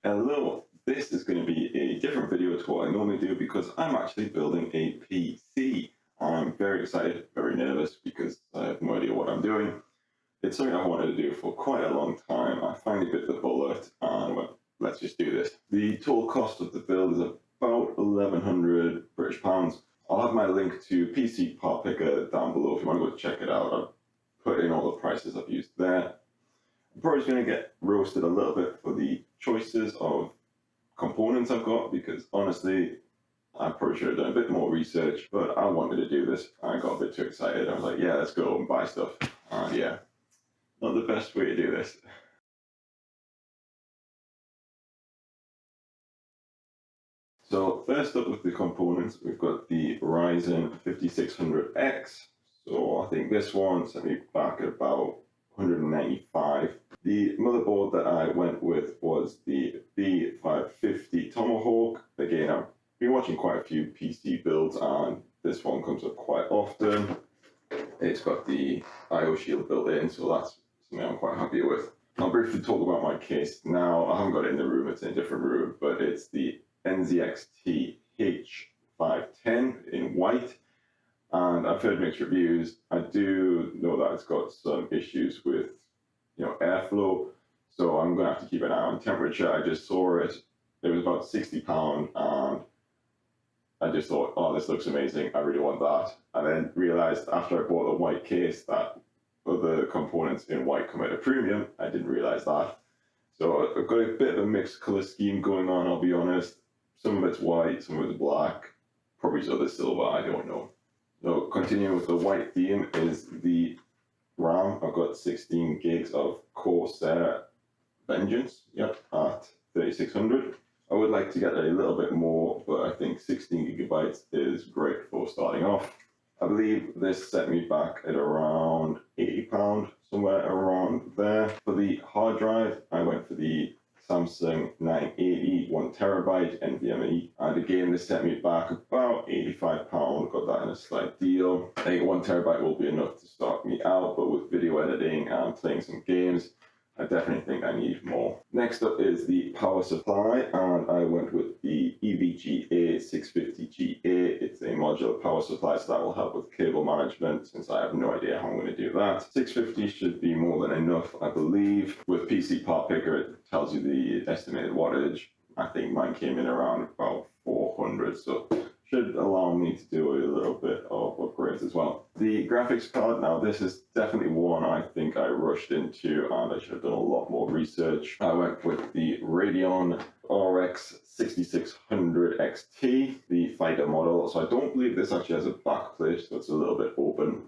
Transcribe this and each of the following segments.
Hello, this is going to be a different video to what I normally do because I'm actually building a PC. I'm very excited, very nervous because I have no idea what I'm doing. It's something I've wanted to do for quite a long time. I finally bit the bullet and went, let's just do this. The total cost of the build is about 1,100 British pounds. I'll have my link to PC Part Picker down below if you want to go check it out. I've put in all the prices I've used there. I'm probably going to get roasted a little bit for the choices of components I've got because honestly, I probably should have done a bit more research, but I wanted to do this. I got a bit too excited. I was like, yeah, let's go and buy stuff. And yeah, not the best way to do this. So first up with the components, we've got the Ryzen 5600X. So I think this one sent me back at about 195. The motherboard that I went with was the B550 Tomahawk. Again, I've been watching quite a few PC builds and this one comes up quite often. It's got the IO shield built in, so that's something I'm quite happy with. I'll briefly talk about my case now. I haven't got it in the room, it's in a different room, but it's the NZXT H510 in white. And I've heard mixed reviews. I do know that it's got some issues with, airflow. So I'm going to have to keep an eye on temperature. I just saw it. It was about £60 and I just thought, oh, this looks amazing. I really want that. And then realized after I bought the white case that other components in white come at a premium. I didn't realize that. So I've got a bit of a mixed color scheme going on, I'll be honest. Some of it's white, some of it's black, probably some other silver, I don't know. So continuing with the white theme is the RAM. I've got 16 gigs of Corsair Vengeance, at 3600. I would like to get a little bit more, but I think 16 gigabytes is great for starting off. I believe this set me back at around £80, somewhere around there. For the hard drive, I went for the Samsung 980 1TB NVMe, and again this set me back about £85. Got that in a slight deal. I think 1TB will be enough to start me out, but with video editing and playing some games, I definitely think I need more. Next up is the power supply, and I went with the EVGA 650GA. It's a modular power supply, so that will help with cable management, since I have no idea how I'm going to do that. 650 should be more than enough, I believe. With PC Part Picker, it tells you the estimated wattage. I think mine came in around about 400, so should allow me to do a little bit of upgrades as well. The graphics card, now this is definitely one I think I rushed into and I should have done a lot more research. I went with the Radeon RX 6600 XT, the fighter model. So I don't believe this actually has a backplate, so it's a little bit open,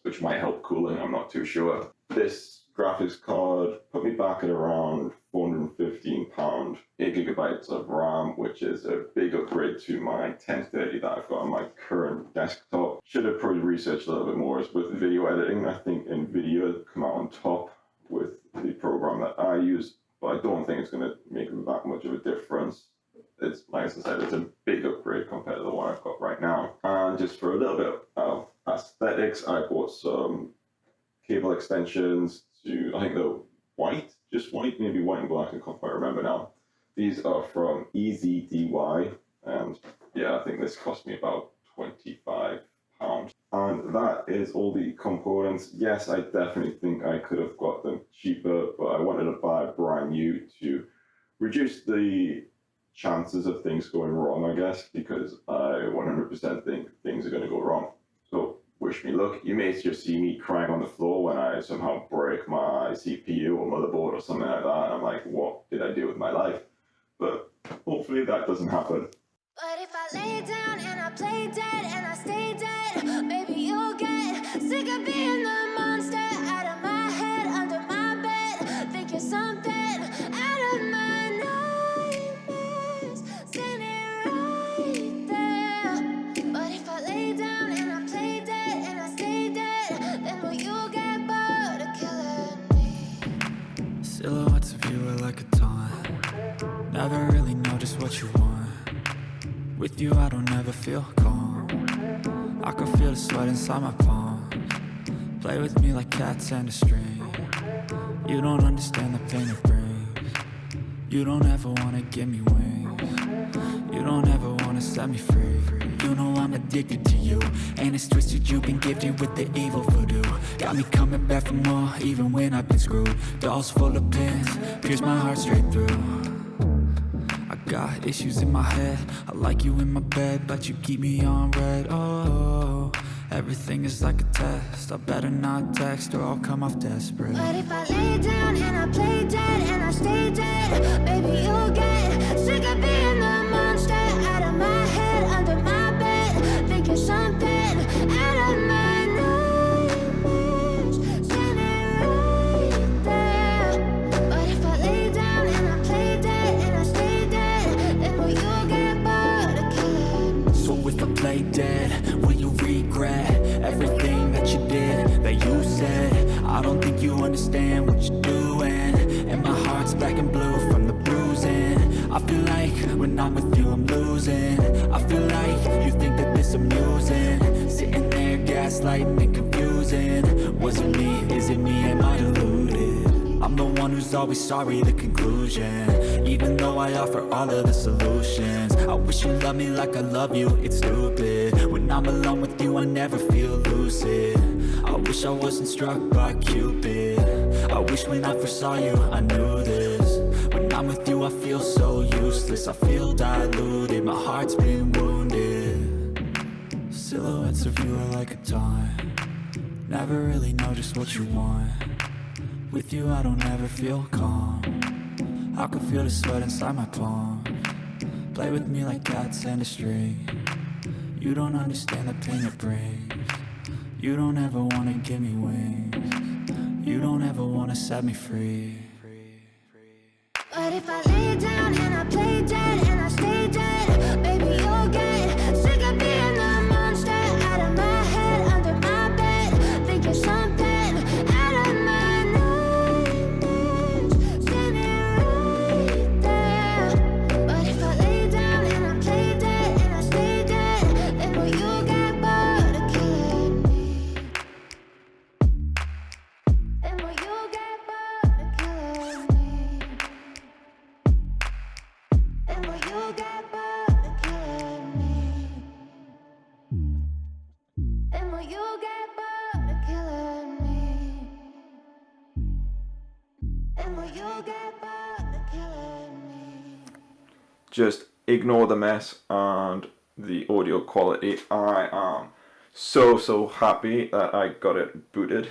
which might help cooling, I'm not too sure. This graphics card put me back at around £415, 8 gigabytes of RAM, which is a big upgrade to my 1030 that I've got on my current desktop. Should have probably researched a little bit more with video editing. I think NVIDIA come out on top with the program that I use, but I don't think it's going to make that much of a difference. It's, like I said, it's a big upgrade compared to the one I've got right now. And just for a little bit of aesthetics, I bought some cable extensions to, I think they're white, just white, maybe white and black, I can't quite remember now. These are from EZDY, and yeah, I think this cost me about £25. And that is all the components. Yes, I definitely think I could have got them cheaper, but I wanted to buy brand new to reduce the chances of things going wrong, I guess, because I 100% think things are going to go wrong. So wish me luck. You may just see me crying on the floor when I somehow break my CPU or motherboard or something like that. I'm like, what did I do with my life? But hopefully that doesn't happen. But if I lay down and I play dead and I stay dead, maybe you'll get sick of being the monster out of my head, under my bed. Think you're something out of my nightmares, standing right there. But if I lay down and I play dead and I stay dead, then will you get bored of killing me? Silhouettes of you are like a taunt. Never really know just what you want. With you I don't ever feel calm. I can feel the sweat inside my palms. Play with me like cats and a string. You don't understand the pain it brings. You don't ever wanna give me wings. You don't ever wanna set me free. You know I'm addicted to you, and it's twisted. You've been gifted with the evil voodoo. Got me coming back for more, even when I've been screwed. Dolls full of pins, pierce my heart straight through. I got issues in my head. I like you in my bed, but you keep me on red. Oh, everything is like a test. I better not text or I'll come off desperate. But if I lay down and I play dead and I stay dead, baby, you'll get sick of being the monster out of my head, under my bed, thinking something out of my nightmares, standing right there. But if I lay down and I play dead and I stay dead, then will you get bored of killing me? So if I play dead, will you regret everything that you did, that you said? I don't think you understand what you're doing, and my heart's black and blue from the bruising. I feel like when I'm with you I'm losing. I feel like you think that this amusing, sitting there gaslighting and confusing. Was it me? Is it me? Am I deluded? I'm the one who's always sorry, the conclusion, even though I offer all of the solutions. I wish you loved me like I love you, it's stupid. When I'm alone with you I never feel lucid. I wish I wasn't struck by Cupid. I wish when I first saw you I knew this. When I'm with you I feel so useless. I feel diluted, my heart's been wounded. Silhouettes of you are like a taunt. Never really know just what you want. With you I don't ever feel calm. I can feel the sweat inside my palm. Play with me like cats and a string. You don't understand the pain it brings. You don't ever wanna give me wings. You don't ever wanna set me free. But if I lay down and I play dead and I stay dead, baby, you'll get sick of being the monster out of my head, under my bed, thinking something out of my nightmares, standing right there. But if I lay down and I play dead and I stay dead, then will you get bored of killing me? Then will you get bored of killing me? And will you get bored of killing me? And will you get bored of killing me? And will you get bored of killing me? Just ignore the mess and the audio quality. I am so happy that I got it booted.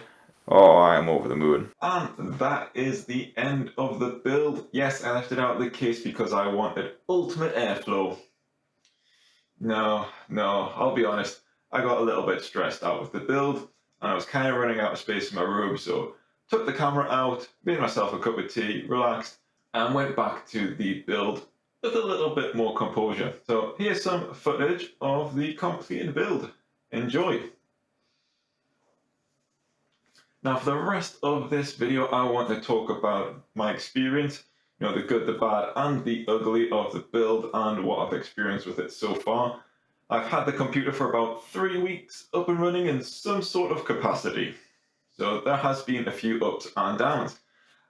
Oh, I am over the moon. And that is the end of the build. Yes, I left it out of the case because I wanted ultimate airflow. No, I'll be honest. I got a little bit stressed out with the build, and I was kind of running out of space in my room, so took the camera out, made myself a cup of tea, relaxed, and went back to the build with a little bit more composure. So here's some footage of the completed build. Enjoy. Now for the rest of this video, I want to talk about my experience, you know, the good, the bad, and the ugly of the build and what I've experienced with it so far. I've had the computer for about 3 weeks up and running in some sort of capacity. So there has been a few ups and downs.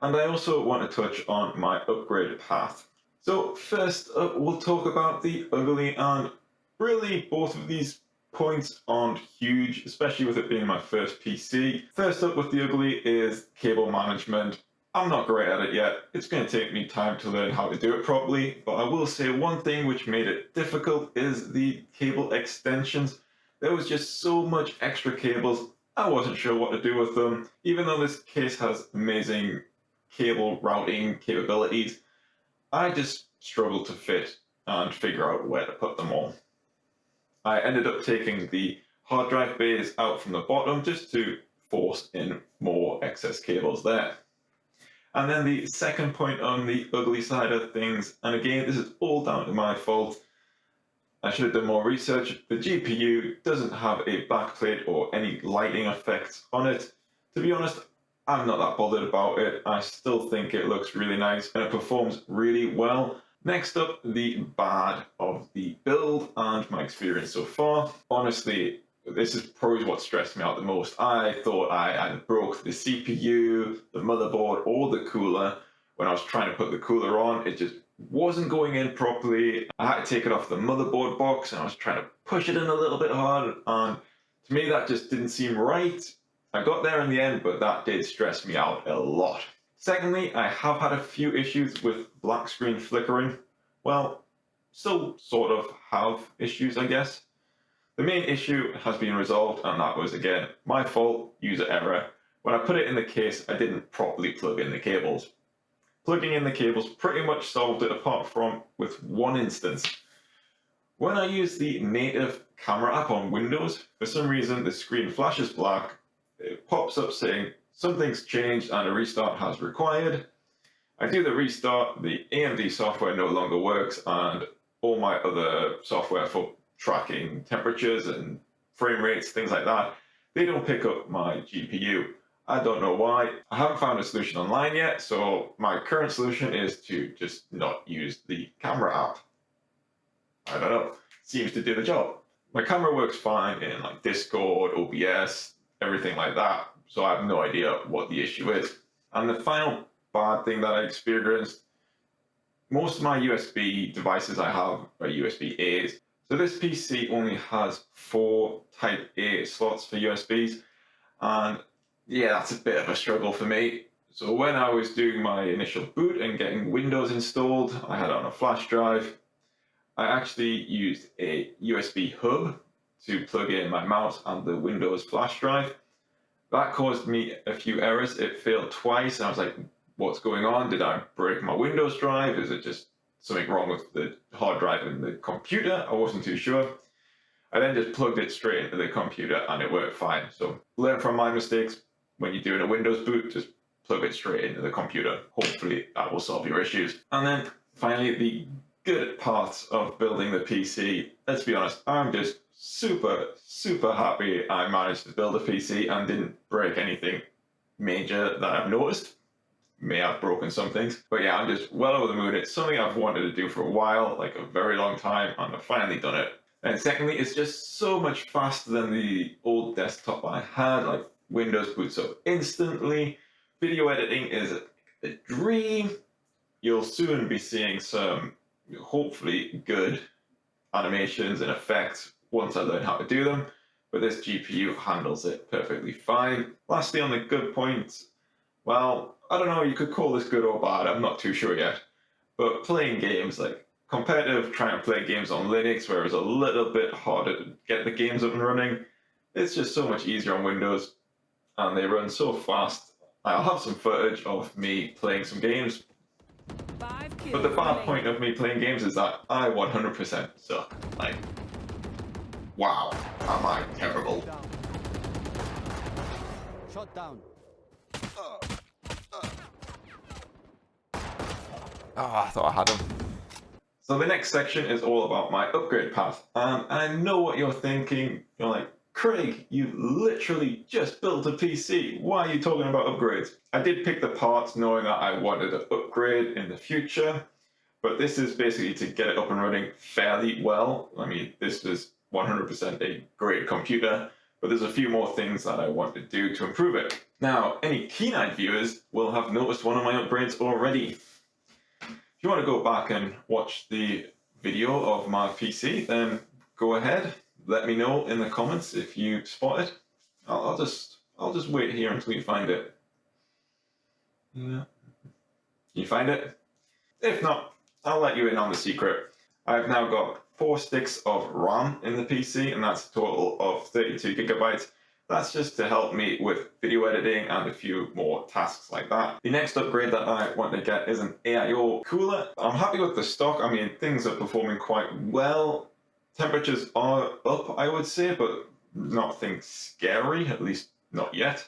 And I also want to touch on my upgrade path. So first up, we'll talk about the ugly, and really both of these points aren't huge, especially with it being my first PC. First up with the ugly is cable management. I'm not great at it yet. It's going to take me time to learn how to do it properly, but I will say one thing which made it difficult is the cable extensions. There was just so much extra cables, I wasn't sure what to do with them. Even though this case has amazing cable routing capabilities, I just struggled to fit and figure out where to put them all. I ended up taking the hard drive bays out from the bottom just to force in more excess cables there. And then the second point on the ugly side of things, and again this is all down to my fault, I should have done more research. The GPU doesn't have a backplate or any lighting effects on it. To be honest, I'm not that bothered about it. I still think it looks really nice and it performs really well. Next up, the bad of the build and my experience so far. Honestly, this is probably what stressed me out the most. I thought I had broke the CPU, the motherboard, or the cooler, when I was trying to put the cooler on, it just wasn't going in properly. I had to take it off the motherboard box and I was trying to push it in a little bit hard, and to me that just didn't seem right. I got there in the end, but that did stress me out a lot. Secondly, I have had a few issues with black screen flickering. Well, still sort of have issues, I guess. The main issue has been resolved, and that was, again, my fault, user error. When I put it in the case, I didn't properly plug in the cables. Plugging in the cables pretty much solved it, apart from with one instance. When I use the native camera app on Windows, for some reason the screen flashes black. It pops up saying something's changed and a restart has required. I do the restart, the AMD software no longer works, and all my other software for tracking temperatures and frame rates, things like that, they don't pick up my GPU. I don't know why. I haven't found a solution online yet, so my current solution is to just not use the camera app. I don't know, seems to do the job. My camera works fine in like Discord, OBS, everything like that, so I have no idea what the issue is. And the final bad thing that I experienced, most of my USB devices I have are USB A's. So this PC only has 4 Type A slots for USBs, and yeah, that's a bit of a struggle for me. So when I was doing my initial boot and getting Windows installed, I had it on a flash drive. I actually used a USB hub to plug in my mouse and the Windows flash drive. That caused me a few errors. It failed twice, and I was like, what's going on? Did I break my Windows drive? Is it just something wrong with the hard drive in the computer? I wasn't too sure. I then just plugged it straight into the computer and it worked fine. So learn from my mistakes. When you're doing a Windows boot, just plug it straight into the computer. Hopefully that will solve your issues. And then finally, the good parts of building the PC. Let's be honest, I'm just super happy I managed to build a PC and didn't break anything major that I've noticed. May have broken some things, but yeah, I'm just well over the moon. It's something I've wanted to do for a while, like a very long time, and I've finally done it. And secondly, it's just so much faster than the old desktop I had. Like, Windows boots up instantly. Video editing is a dream. You'll soon be seeing some hopefully good animations and effects once I learn how to do them, but this GPU handles it perfectly fine. Lastly, on the good points, well, I don't know, you could call this good or bad, I'm not too sure yet, but playing games, like competitive, trying to play games on Linux where it's a little bit harder to get the games up and running, it's just so much easier on Windows, and they run so fast. I'll have some footage of me playing some games, but the bad point of me playing games is that I 100% suck. Like, wow, am I terrible. Shot down. I thought I had him. So the next section is all about my upgrade path, and I know what you're thinking. You're like, Craig, you literally just built a PC. Why are you talking about upgrades? I did pick the parts knowing that I wanted to upgrade in the future, but this is basically to get it up and running fairly well. I mean, this is 100% a great computer, but there's a few more things that I want to do to improve it. Now, any keen-eyed viewers will have noticed one of my upgrades already. If you want to go back and watch the video of my PC, then go ahead. Let me know in the comments if you spot it. I'll just wait here until you find it. Yeah. You find it? If not, I'll let you in on the secret. I've now got 4 sticks of RAM in the PC, and that's a total of 32 gigabytes. That's just to help me with video editing and a few more tasks like that. The next upgrade that I want to get is an AIO cooler. I'm happy with the stock. I mean, things are performing quite well. Temperatures are up, I would say, but nothing scary, at least not yet.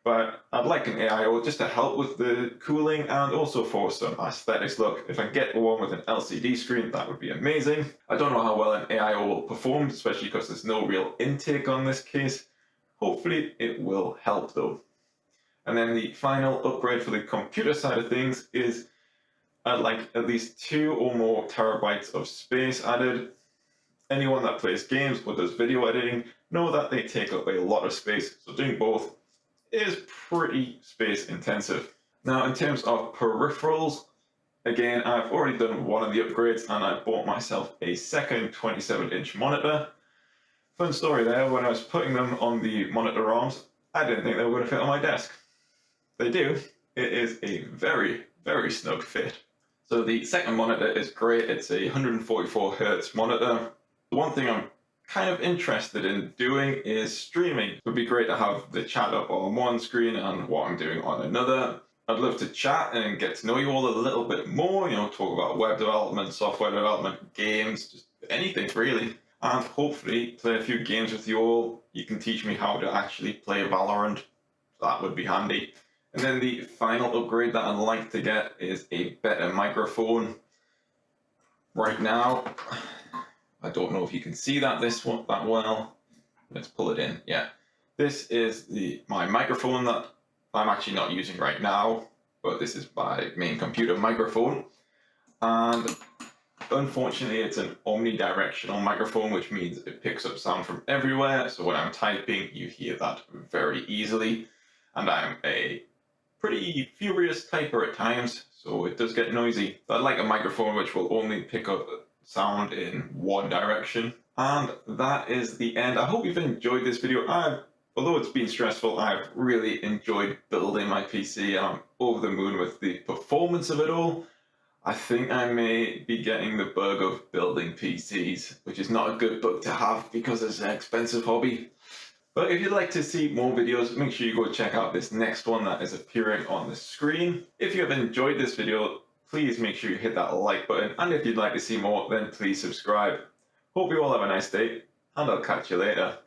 But I'd like an AIO just to help with the cooling and also for some aesthetics look. If I get one with an LCD screen, that would be amazing. I don't know how well an AIO will perform, especially because there's no real intake on this case. Hopefully it will help though. And then the final upgrade for the computer side of things is I'd like at least 2 or more terabytes of space added. Anyone that plays games or does video editing know that they take up a lot of space, so doing both is pretty space intensive. Now, in terms of peripherals, again, I've already done one of the upgrades and I bought myself a second 27-inch monitor. Fun story there, when I was putting them on the monitor arms, I didn't think they were going to fit on my desk. They do. It is a very, very snug fit. So the second monitor is great. It's a 144 Hz monitor. The one thing I'm kind of interested in doing is streaming. It would be great to have the chat up on one screen and what I'm doing on another. I'd love to chat and get to know you all a little bit more, you know, talk about web development, software development, games, just anything really. And hopefully play a few games with you all. You can teach me how to actually play Valorant. That would be handy. And then the final upgrade that I'd like to get is a better microphone. Right now, I don't know if you can see that well. Let's pull it in. Yeah, this is my microphone that I'm actually not using right now, but this is my main computer microphone. And unfortunately, it's an omnidirectional microphone, which means it picks up sound from everywhere. So when I'm typing, you hear that very easily. And I'm a pretty furious typer at times, so it does get noisy. I'd like a microphone which will only pick up sound in one direction. And that is the end. I hope you've enjoyed this video. Although it's been stressful, I've really enjoyed building my PC and I'm over the moon with the performance of it all. I think I may be getting the bug of building PCs, which is not a good bug to have because it's an expensive hobby. But if you'd like to see more videos, make sure you go check out this next one that is appearing on the screen. If you have enjoyed this video, please make sure you hit that like button. And if you'd like to see more, then please subscribe. Hope you all have a nice day, and I'll catch you later.